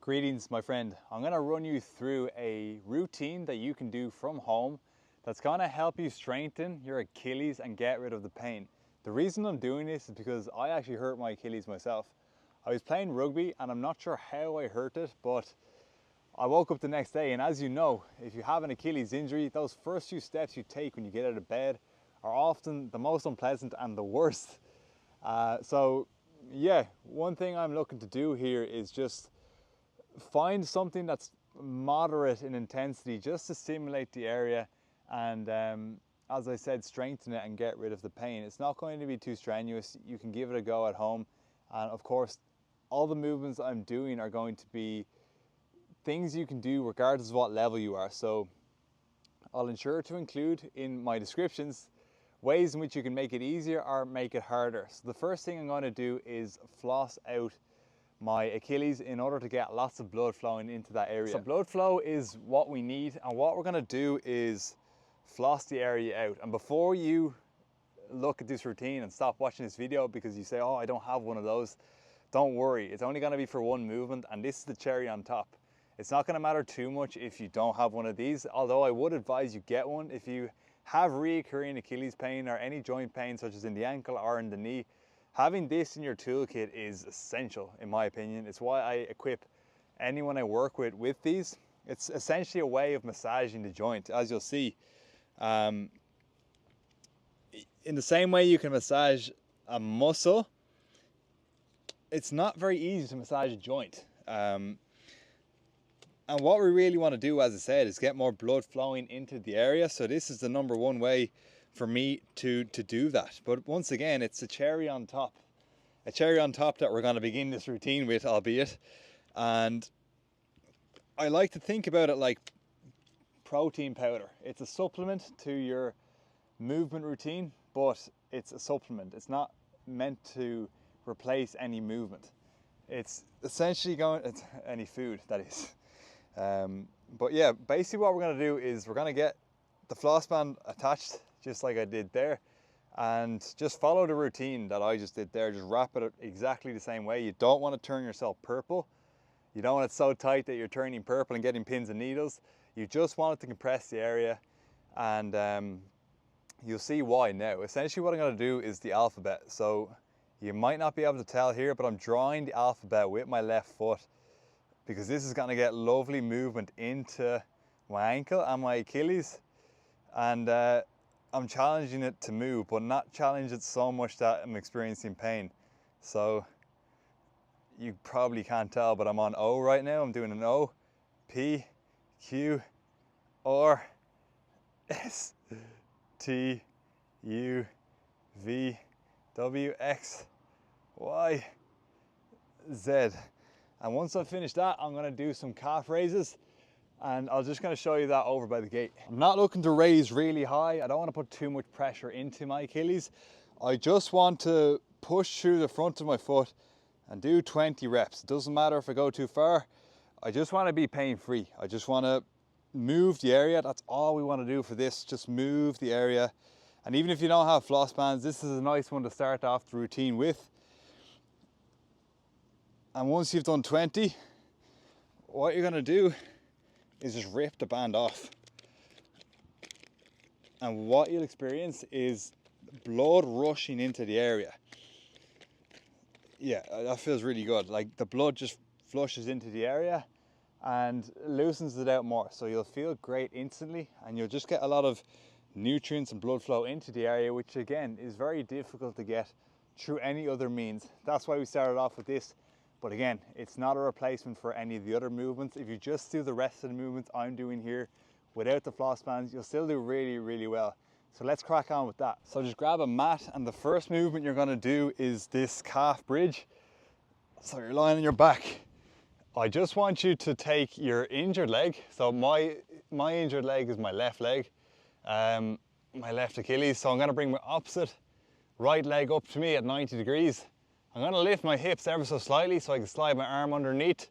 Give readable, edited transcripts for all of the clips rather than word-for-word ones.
Greetings, my friend. I'm going to run you through a routine that you can do from home that's going to help you strengthen your Achilles and get rid of the pain. The reason I'm doing this is because I actually hurt my Achilles myself. I was playing rugby and I'm not sure how I hurt it, but I woke up the next day, and as you know, if you have an Achilles injury, those first few steps you take when you get out of bed are often the most unpleasant and the worst. So yeah, one thing I'm looking to do here is just find something that's moderate in intensity just to stimulate the area and as I said, strengthen it and get rid of the pain. It's not going to be too strenuous. You can give it a go at home, and of course all the movements I'm doing are going to be things you can do regardless of what level you are. So I'll ensure to include in my descriptions ways in which you can make it easier or make it harder. So the first thing I'm going to do is floss out my Achilles in order to get lots of blood flowing into that area. So blood flow is what we need, and what we're going to do is floss the area out. And before you look at this routine and stop watching this video because you say, oh, I don't have one of those, don't worry, it's only going to be for one movement, and this is the cherry on top. It's not going to matter too much if you don't have one of these, although I would advise you get one. If you have recurring Achilles pain or any joint pain such as in the ankle or in the knee, having this in your toolkit is essential in my opinion. It's why I equip anyone I work with these. It's essentially a way of massaging the joint, as you'll see. In the same way you can massage a muscle, it's not very easy to massage a joint. And what we really want to do, as I said, is get more blood flowing into the area. So this is the number one way for me to do that. But once again, it's a cherry on top. A cherry on top that we're going to begin this routine with, albeit. And I like to think about it like protein powder. It's a supplement to your movement routine, but it's a supplement. It's not meant to replace any movement. It's essentially it's any food, that is. But yeah, basically what we're going to do is we're going to get the floss band attached just like I did there, and just follow the routine that I just did there. Just wrap it exactly the same way. You don't want to turn yourself purple. You don't want it so tight that you're turning purple and getting pins and needles. You just want it to compress the area, and you'll see why now. Essentially what I'm going to do is the alphabet. So you might not be able to tell here, but I'm drawing the alphabet with my left foot, because this is going to get lovely movement into my ankle and my Achilles, and I'm challenging it to move, but not challenge it so much that I'm experiencing pain. So you probably can't tell, but I'm on O right now. I'm doing an O, P, Q, R, S, T, U, V, W, X, Y, Z. And once I've finished that, I'm going to do some calf raises, and I'm just going to show you that over by the gate. I'm not looking to raise really high. I don't want to put too much pressure into my Achilles. I just want to push through the front of my foot and do 20 reps. It doesn't matter if I go too far. I just want to be pain-free. I just want to move the area. That's all we want to do for this. Just move the area. And even if you don't have floss bands, this is a nice one to start off the routine with. And once you've done 20, what you're going to do is just rip the band off. And what you'll experience is blood rushing into the area. Yeah, that feels really good. Like the blood just flushes into the area and loosens it out more. So you'll feel great instantly, and you'll just get a lot of nutrients and blood flow into the area, which again is very difficult to get through any other means. That's why we started off with this. But again, it's not a replacement for any of the other movements. If you just do the rest of the movements I'm doing here without the floss bands, you'll still do really, really well. So let's crack on with that. So just grab a mat, and the first movement you're gonna do is this calf bridge. So you're lying on your back. I just want you to take your injured leg. So my injured leg is my left leg, my left Achilles. So I'm gonna bring my opposite right leg up to me at 90 degrees. I'm going to lift my hips ever so slightly so I can slide my arm underneath.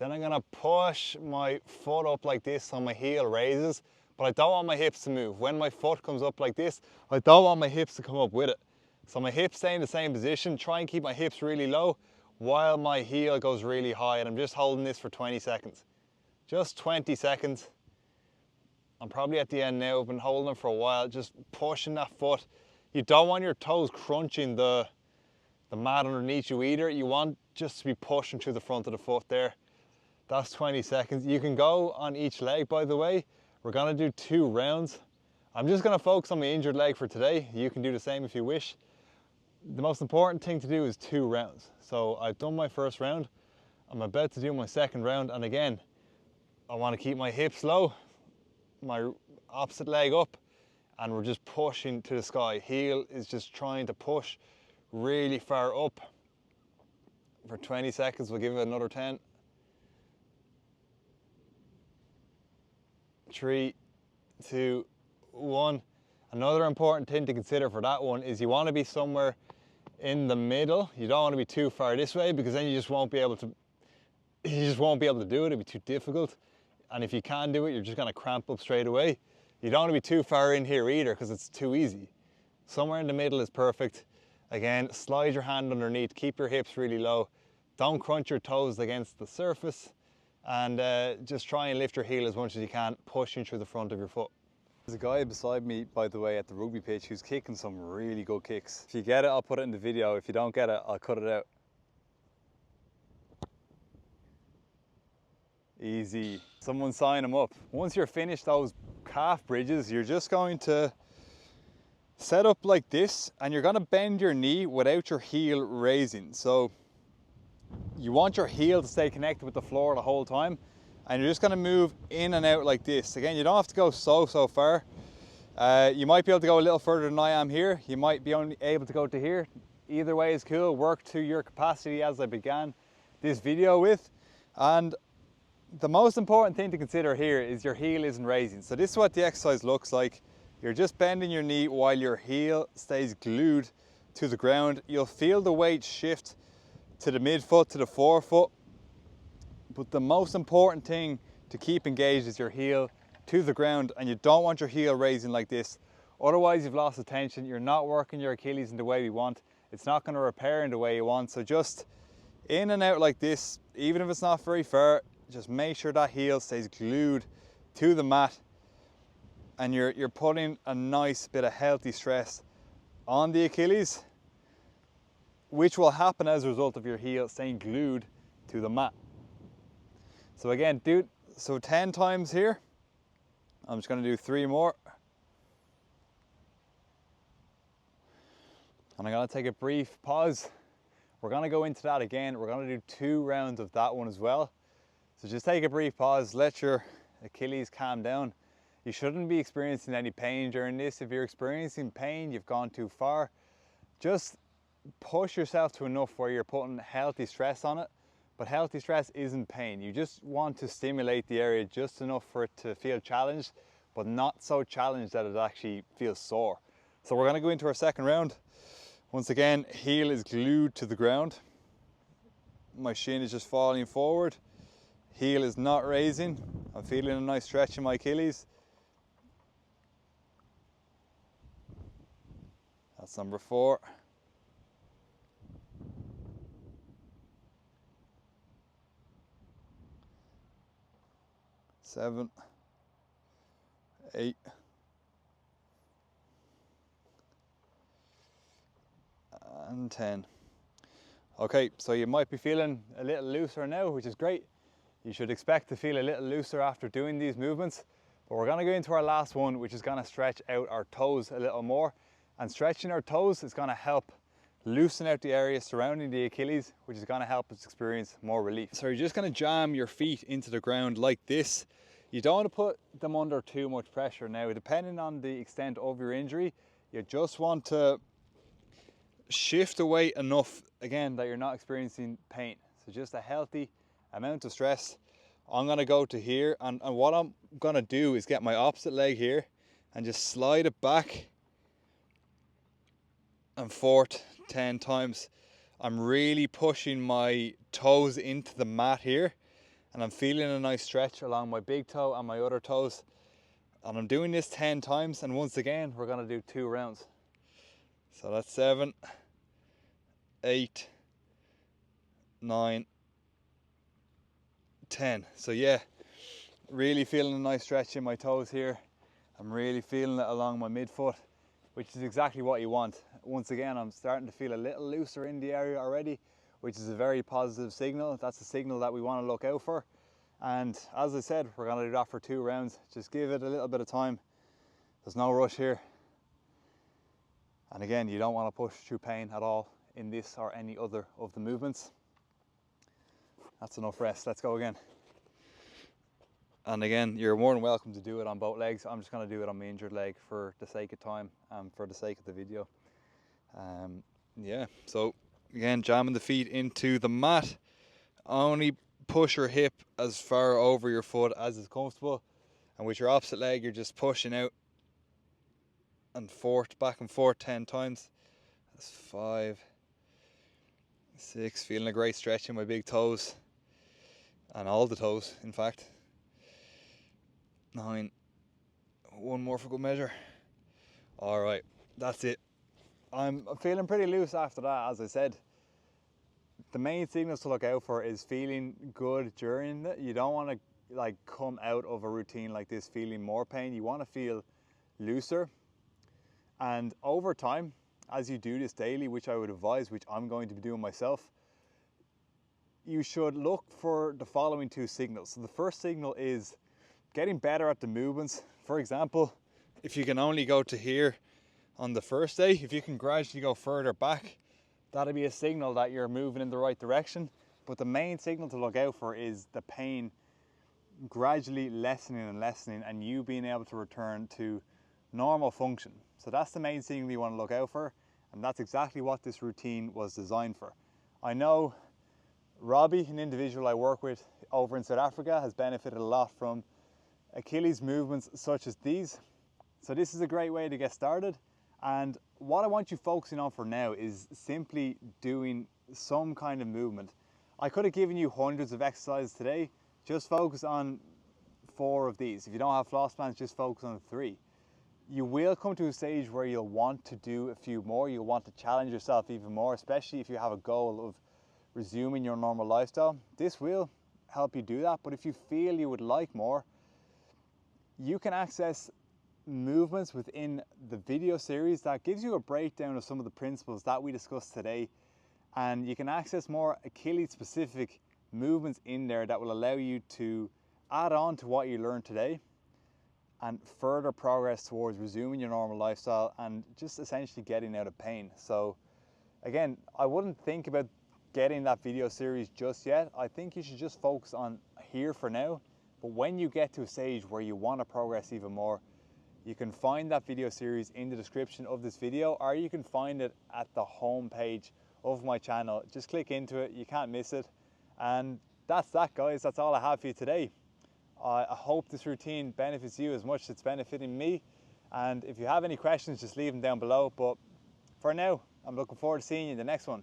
Then I'm going to push my foot up like this so my heel raises, but I don't want my hips to move. When my foot comes up like this, I don't want my hips to come up with it. So my hips stay in the same position. Try and keep my hips really low. while my heel goes really high, and I'm just holding this for 20 seconds. Just 20 seconds. I'm probably at the end now. I've been holding it for a while, just pushing that foot. You don't want your toes crunching the mat underneath you either. You want just to be pushing through the front of the foot there. That's 20 seconds. You can go on each leg, by the way. We're gonna do 2 rounds. I'm just gonna focus on my injured leg for today. You can do the same if you wish. The most important thing to do is 2 rounds. So I've done my first round. I'm about to do my second round. And again, I wanna keep my hips low, my opposite leg up, and we're just pushing to the sky. Heel is just trying to push really far up for 20 seconds. We'll give it another 10. 3, 2, 1. Another important thing to consider for that one is you want to be somewhere in the middle. You don't want to be too far this way, because then you just won't be able to do it. It'll be too difficult. And if you can do it, you're just going to cramp up straight away. You don't want to be too far in here either, because it's too easy. Somewhere in the middle is perfect. Again, slide your hand underneath, keep your hips really low. Don't crunch your toes against the surface, and just try and lift your heel as much as you can, pushing through the front of your foot. There's a guy beside me, by the way, at the rugby pitch who's kicking some really good kicks. If you get it, I'll put it in the video. If you don't get it, I'll cut it out. Easy. Someone sign him up. Once you're finished those calf bridges, you're just going to set up like this, and you're going to bend your knee without your heel raising. So you want your heel to stay connected with the floor the whole time, and you're just going to move in and out like this. Again, you don't have to go so far. You might be able to go a little further than I am here. You might be only able to go to here. Either way is cool. Work to your capacity, as I began this video with. And the most important thing to consider here is your heel isn't raising. So this is what the exercise looks like. You're just bending your knee while your heel stays glued to the ground. You'll feel the weight shift to the midfoot, to the forefoot. But the most important thing to keep engaged is your heel to the ground, and you don't want your heel raising like this. Otherwise, you've lost the tension. You're not working your Achilles in the way we want. It's not going to repair in the way you want. So just in and out like this, even if it's not very far, just make sure that heel stays glued to the mat, and you're putting a nice bit of healthy stress on the Achilles, which will happen as a result of your heel staying glued to the mat. So again, 10 times here. I'm just going to do 3 more. And I'm going to take a brief pause. We're going to go into that again. We're going to do 2 rounds of that one as well. So just take a brief pause, let your Achilles calm down. You shouldn't be experiencing any pain during this. If you're experiencing pain, you've gone too far. Just push yourself to enough where you're putting healthy stress on it. But healthy stress isn't pain. You just want to stimulate the area just enough for it to feel challenged, but not so challenged that it actually feels sore. So we're going to go into our second round. Once again, heel is glued to the ground. My shin is just falling forward. Heel is not raising. I'm feeling a nice stretch in my Achilles. That's number 4. 7, 8, and 10. Okay, so you might be feeling a little looser now, which is great. You should expect to feel a little looser after doing these movements. But we're going to go into our last one, which is going to stretch out our toes a little more. And stretching our toes is going to help loosen out the area surrounding the Achilles, which is going to help us experience more relief. So you're just going to jam your feet into the ground like this. You don't want to put them under too much pressure. Now, depending on the extent of your injury, you just want to shift the weight enough, again, that you're not experiencing pain. So just a healthy amount of stress. I'm going to go to here, and what I'm going to do is get my opposite leg here and just slide it back and forth 10 times. I'm really pushing my toes into the mat here, and I'm feeling a nice stretch along my big toe and my other toes. And I'm doing this 10 times, and once again, we're going to do 2 rounds. So that's 7, 8, 9, 10. So yeah, really feeling a nice stretch in my toes here. I'm really feeling it along my midfoot, which is exactly what you want. Once again, I'm starting to feel a little looser in the area already, which is a very positive signal. That's a signal that we want to look out for. And as I said, we're going to do that for 2 rounds. Just give it a little bit of time. There's no rush here. And again, you don't want to push through pain at all in this or any other of the movements. That's enough rest. Let's go again. And again, you're more than welcome to do it on both legs. I'm just going to do it on my injured leg for the sake of time and for the sake of the video. Yeah, so again, jamming the feet into the mat. Only push your hip as far over your foot as is comfortable. And with your opposite leg, you're just pushing out and forth, back and forth 10 times. That's 5, 6. Feeling a great stretch in my big toes. And all the toes, in fact. 9. One more for good measure. All right, that's it. I'm feeling pretty loose after that, as I said. The main signals to look out for is feeling good during it. You don't want to like come out of a routine like this feeling more pain. You want to feel looser. And over time, as you do this daily, which I would advise, which I'm going to be doing myself, you should look for the following 2 signals. So the first signal is getting better at the movements. For example, if you can only go to here on the first day, if you can gradually go further back, that'll be a signal that you're moving in the right direction. But the main signal to look out for is the pain gradually lessening and lessening, and you being able to return to normal function. So that's the main signal you want to look out for, and that's exactly what this routine was designed for. I know Robbie, an individual I work with over in South Africa, has benefited a lot from Achilles movements such as these. So this is a great way to get started. And what I want you focusing on for now is simply doing some kind of movement. I could have given you hundreds of exercises today. Just focus on 4 of these. If you don't have floss bands, just focus on 3. You will come to a stage where you'll want to do a few more. You'll want to challenge yourself even more, especially if you have a goal of resuming your normal lifestyle. This will help you do that. But if you feel you would like more, you can access movements within the video series that gives you a breakdown of some of the principles that we discussed today, and you can access more Achilles specific movements in there that will allow you to add on to what you learned today and further progress towards resuming your normal lifestyle and just essentially getting out of pain. So again, I wouldn't think about getting that video series just yet. I think you should just focus on here for now, but when you get to a stage where you want to progress even more, you can find that video series in the description of this video, or you can find it at the home page of my channel. Just click into it, you can't miss it. And that's that, guys. That's all I have for you today. I hope this routine benefits you as much as it's benefiting me. And if you have any questions, just leave them down below. But for now, I'm looking forward to seeing you in the next one.